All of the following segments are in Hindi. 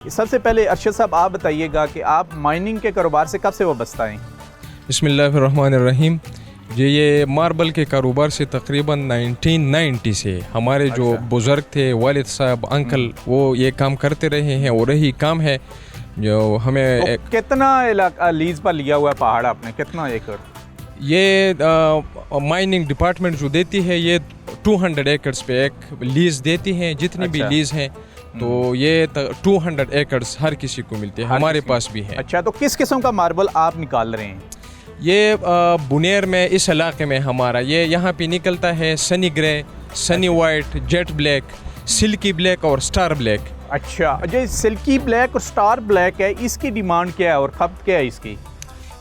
सबसे पहले अरशद साहब आप बताइएगा कि आप माइनिंग के कारोबार से कब से वाबस्ता हैं? बिस्मिल्लाहिर्रहमानिर्रहीम। ये मार्बल के कारोबार से तकरीबन 1990 से हमारे जो बुज़ुर्ग थे, वालिद साहब, अंकल, वो ये काम करते रहे हैं और यही काम है जो हमें तो कितना इलाका लीज पर लिया हुआ है पहाड़ आपने, कितना एकड़? ये माइनिंग डिपार्टमेंट जो देती है ये 200 एकड़्स पे एक लीज़ देती है। जितनी भी लीज़ हैं तो ये 200 एकड़्स हर किसी को मिलते हैं, हमारे पास भी है। अच्छा, तो किस किस्म का मार्बल आप निकाल रहे हैं? ये बुनेर में इस इलाके में हमारा ये यहाँ पे निकलता है sunny grey, sunny white, jet black, silky black और स्टार ब्लैक। अच्छा, जो सिल्की ब्लैक और स्टार ब्लैक है, इसकी डिमांड क्या है और खपत क्या है इसकी?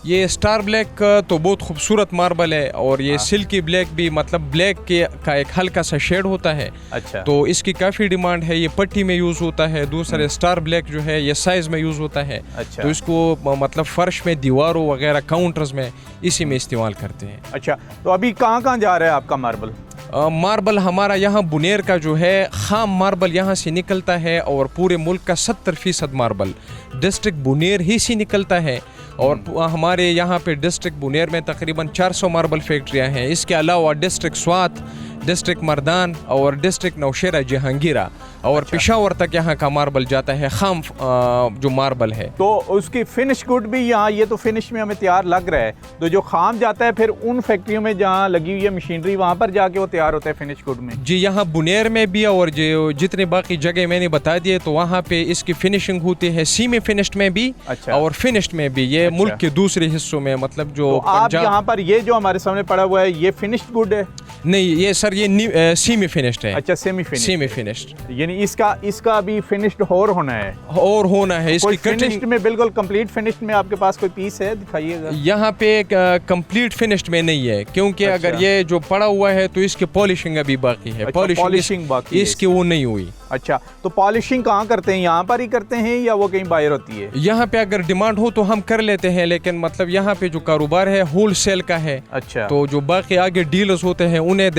ये स्टार ब्लैक तो बहुत खूबसूरत मार्बल है और ये सिल्की ब्लैक भी मतलब ब्लैक के का एक हल्का सा शेड होता है। अच्छा, तो इसकी काफ़ी डिमांड है। ये पट्टी में यूज़ होता है। दूसरे स्टार ब्लैक जो है ये साइज़ में यूज़ होता है। अच्छा, तो इसको मतलब फर्श में, दीवारों वगैरह, काउंटर्स में इसी में इस्तेमाल करते हैं। अच्छा, तो अभी कहाँ कहाँ जा रहा है आपका मार्बल? मार्बल हमारा यहाँ बुनेर का जो है खाम मार्बल यहाँ से निकलता है और पूरे मुल्क का 70% मार्बल डिस्ट्रिक्ट बुनेर ही से निकलता है। और हमारे यहाँ पे डिस्ट्रिक्ट बुनेर में तकरीबन 400 मार्बल फैक्ट्रियाँ हैं। इसके अलावा डिस्ट्रिक्ट स्वात, डिस्ट्रिक्ट मर्दान और डिस्ट्रिक्ट नौशेरा जहांगीरा और पेशावर तक यहाँ का मार्बल जाता है, खाम जो मार्बल है। तो उसकी फिनिश गुड भी यहाँ, ये तो फिनिश में हमें तैयार लग रहा है, तो जो खाम जाता है फिर उन फैक्ट्रियों में जहाँ लगी हुई है मशीनरी, वहाँ पर जाके वो तैयार होता है फिनिश गुड में? जी, यहाँ बुनेर में भी और जो जितने बाकी जगह मैंने बता दिए तो वहाँ पे इसकी फिनिशिंग होती है सेमी फिनिश्ड में भी। अच्छा। और फिनिश्ड में भी। ये मुल्क के दूसरे हिस्सों में मतलब जो तो आप यहाँ पर ये जो हमारे सामने पड़ा हुआ है ये फिनिश्ड गुड है? नहीं, ये सर ये सेमी फिनिश्ड है। अच्छा, सेमी फिनिश्ड, यानी इसका अभी फिनिश्ड और होना है? और होना है। इसकी कटिंग में बिल्कुल कंप्लीट फिनिश्ड में आपके पास कोई पीस है, दिखाइएगा। यहाँ पे कंप्लीट फिनिश्ड में नहीं है क्योंकि अगर ये जो पड़ा हुआ है तो इसकी पॉलिशिंग अभी बाकी है। पॉलिशिंग बाकी इसकी वो नहीं हुई। अच्छा, तो पॉलिशिंग कहाँ करते हैं? यहाँ पर ही करते हैं या वो कहीं बाहर होती है? यहाँ पे अगर डिमांड हो तो हम कर लेते हैं, लेकिन मतलब यहाँ पे जो कारोबार है होल सेल का है। अच्छा, तो जो बाकी आगे डीलर्स होते हैं उन्हें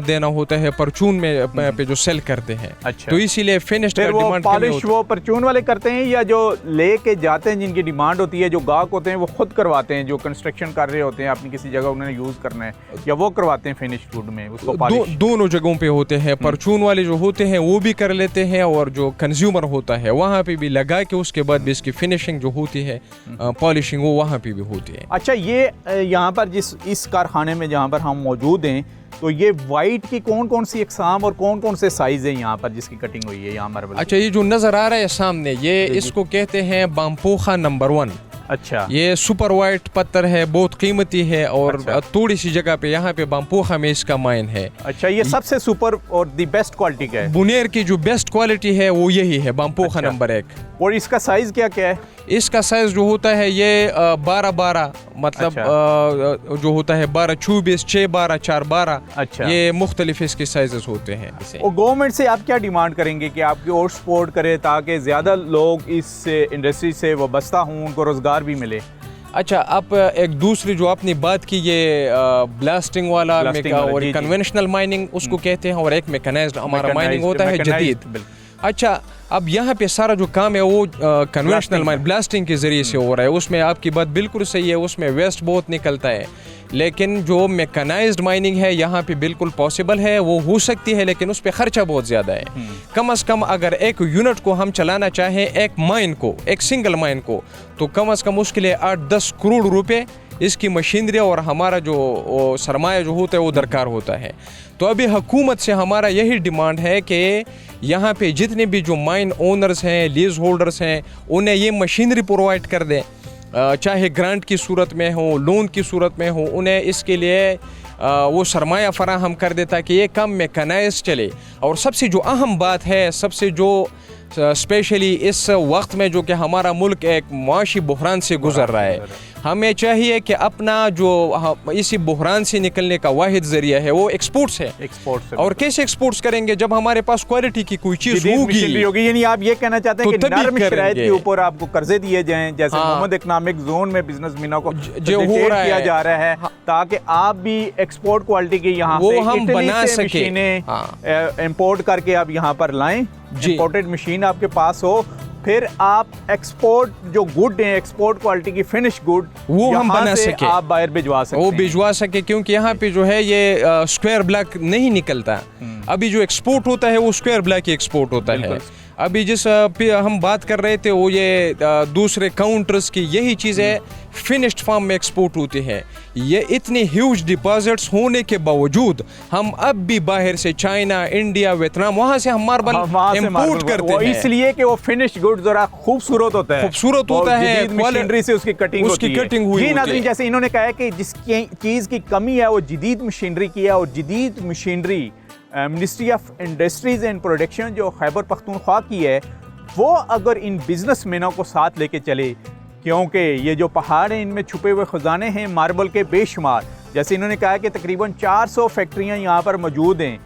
देना होता है परचून में पे जो सेल करते हैं। अच्छा, तो इसीलिए फिनिश्ड का डिमांड पॉलिश वो परचून वाले करते हैं या जो लेके जाते हैं जिनकी डिमांड होती है, जो गाहक होते हैं वो खुद करवाते हैं, जो कंस्ट्रक्शन कर रहे होते हैं अपनी किसी जगह उन्होंने यूज करना है, या वो करवाते हैं फिनिश्ड गुड में उसको पॉलिश? दोनों जगहों पे होते हैं। परचून वाले जो होते हैं वो भी कर लेते हैं और जो कंज्यूमर होता है वहाँ पे भी लगा के उसके बाद भी इसकी फिनिशिंग जो होती है, पॉलिशिंग, वो वहाँ पे भी होती है। अच्छा, ये यहाँ पर इस कारखाने में जहाँ पर हम मौजूद हैं, तो ये वाइट की कौन कौन सी अक़साम और कौन कौन से साइज है यहाँ पर जिसकी कटिंग हुई है यहाँ मार्बल? अच्छा, ये जो नज़र आ रहा है सामने, ये इसको कहते हैं बाम्पोखा नंबर 1। अच्छा, ये सुपर वाइट पत्थर है, बहुत कीमती है और थोड़ी सी जगह पे यहाँ पे बाम्पोखा में इसका माइन है। अच्छा, ये सबसे सुपर और दी बेस्ट क्वालिटी का है? बुनेर की जो बेस्ट क्वालिटी है वो यही है, बाम्पोखा नंबर 1। और इसका साइज क्या क्या है? इसका साइज जो होता है ये 12-12 मतलब जो होता है 12-24, 6-12, 4-12। अच्छा, ये मुख्तलिफ इसके साइजेस होते हैं। और गवर्नमेंट से आप क्या डिमांड करेंगे कि आपकी और सपोर्ट करे ताकि ज़्यादा लोग इस इंडस्ट्री से वाबस्ता हों, उनको रोज़गार भी मिले? अच्छा, आप एक दूसरी जो आपने बात की ये ब्लास्टिंग वाला और कन्वेंशनल माइनिंग उसको कहते हैं, और एक मैकेनाइज्ड हमारा माइनिंग होता है जदीद। अच्छा, अब यहाँ पे सारा जो काम है वो कन्वेंशनल माइन ब्लास्टिंग के ज़रिए से हो रहा है। उसमें आपकी बात बिल्कुल सही है, उसमें वेस्ट बहुत निकलता है। लेकिन जो मैकेनाइज्ड माइनिंग है यहाँ पे बिल्कुल पॉसिबल है, वो हो सकती है, लेकिन उस पर ख़र्चा बहुत ज़्यादा है। कम से कम अगर एक यूनिट को हम चलाना चाहें, एक माइन को, एक सिंगल माइन को, तो कम से कम उसके लिए 8-10 करोड़ रुपए इसकी मशीनरी और हमारा जो सरमाया जो होता है वो दरकार होता है। तो अभी हुकूमत से हमारा यही डिमांड है कि यहाँ पे जितने भी जो माइन ओनर्स हैं, लीज होल्डर्स हैं, उन्हें ये मशीनरी प्रोवाइड कर दें, चाहे ग्रांट की सूरत में हो, लोन की सूरत में हो, उन्हें इसके लिए वो सरमाया फराहम कर दे ताकि ये काम मैकेनाइज चले। और सबसे जो अहम बात है, सबसे जो स्पेशली इस वक्त में जो कि हमारा मुल्क एक मुआशी बहरान से गुजर रहा है, हमें चाहिए कि अपना जो इसी बहरान से निकलने का वाहिद जरिया है वो एक्सपोर्ट्स है। और कैसे एक्सपोर्ट्स करेंगे जब हमारे पास क्वालिटी की कोई चीज होगी। यानी आप ये कहना चाहते हैं कि नरम शराइत के ऊपर आपको कर्जे दिए जाएं, जैसे मोहम्मद इकनॉमिक जोन में बिजनेसमैनों को जो हो रहा किया जा रहा है, ताकि आप भी एक्सपोर्ट क्वालिटी की यहाँ वो हम बना सकें, इंपोर्ट करके आप यहाँ पर लाएं, इंपोर्टेड मशीन आपके पास हो, फिर आप एक्सपोर्ट जो गुड है, एक्सपोर्ट क्वालिटी की फिनिश गुड, वो हम बना सके, आप बाहर भिजवा सकते वो भिजवा सके, क्योंकि यहाँ पे जो है ये स्क्वायर ब्लैक नहीं निकलता। अभी जो एक्सपोर्ट होता है वो स्क्वायर ब्लैक ही एक्सपोर्ट होता है। अभी जिस पे हम बात कर रहे थे वो ये दूसरे काउंटर्स की यही चीज़ें फिनिश्ड फॉर्म में एक्सपोर्ट होती है। ये इतने ह्यूज डिपॉजिट्स होने के बावजूद हम अब भी बाहर से चाइना, इंडिया, वियतनाम वहाँ से हम मार्बल इंपोर्ट करते हैं, इसलिए कि वो फिनिश्ड गुड जरा खूबसूरत होता है, खूबसूरत होता है, मशीनरी से उसकी कटिंग हुई होती है। जैसे इन्होंने कहा है कि जिसकी चीज़ की कमी है वो जदीद मशीनरी की है, और जदीद machinery ministry of industries and production जो खैबर पख्तूनख्वा की है, वो अगर इन बिजनेसमैनों को साथ लेके चले, क्योंकि ये जो पहाड़ हैं इनमें छुपे हुए ख़जाने हैं मार्बल के बेशुमार। जैसे इन्होंने कहा कि तकरीबन 400 फैक्ट्रियाँ यहाँ पर मौजूद हैं,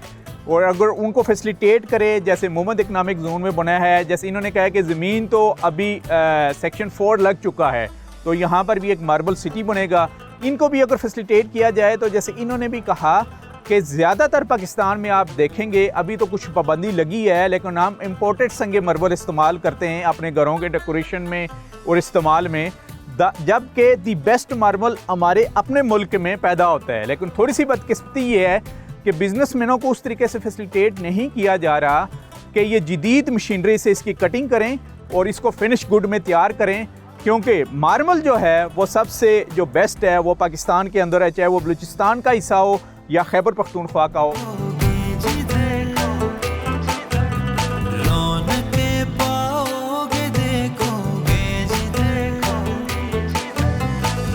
और अगर उनको फैसिलिटेट करे, जैसे मोहम्मद इकनॉमिक जोन में बनाया है, जैसे इन्होंने कहा कि ज़मीन तो अभी सेक्शन 4 लग चुका है, तो यहाँ पर भी एक मार्बल सिटी बनेगा। इनको भी अगर फैसिलिटेट किया जाए तो जैसे इन्होंने भी कहा कि ज़्यादातर पाकिस्तान में आप देखेंगे अभी तो कुछ पाबंदी लगी है, लेकिन हम इम्पोर्टेड संगे मार्बल इस्तेमाल करते हैं अपने घरों के डेकोरेशन में और इस्तेमाल में, जबकि दी बेस्ट मार्बल हमारे अपने मुल्क में पैदा होता है। लेकिन थोड़ी सी बदकिस्मती ये है कि बिजनेसमैनों को उस तरीके से फैसिलिटेट नहीं किया जा रहा कि ये जदीद मशीनरी से इसकी कटिंग करें और इसको फिनिश गुड में तैयार करें, क्योंकि मार्बल जो है वो सबसे जो बेस्ट है वो पाकिस्तान के अंदर है, चाहे वो बलूचिस्तान का हिस्सा हो या खैबर पख्तूनख्वा का हो।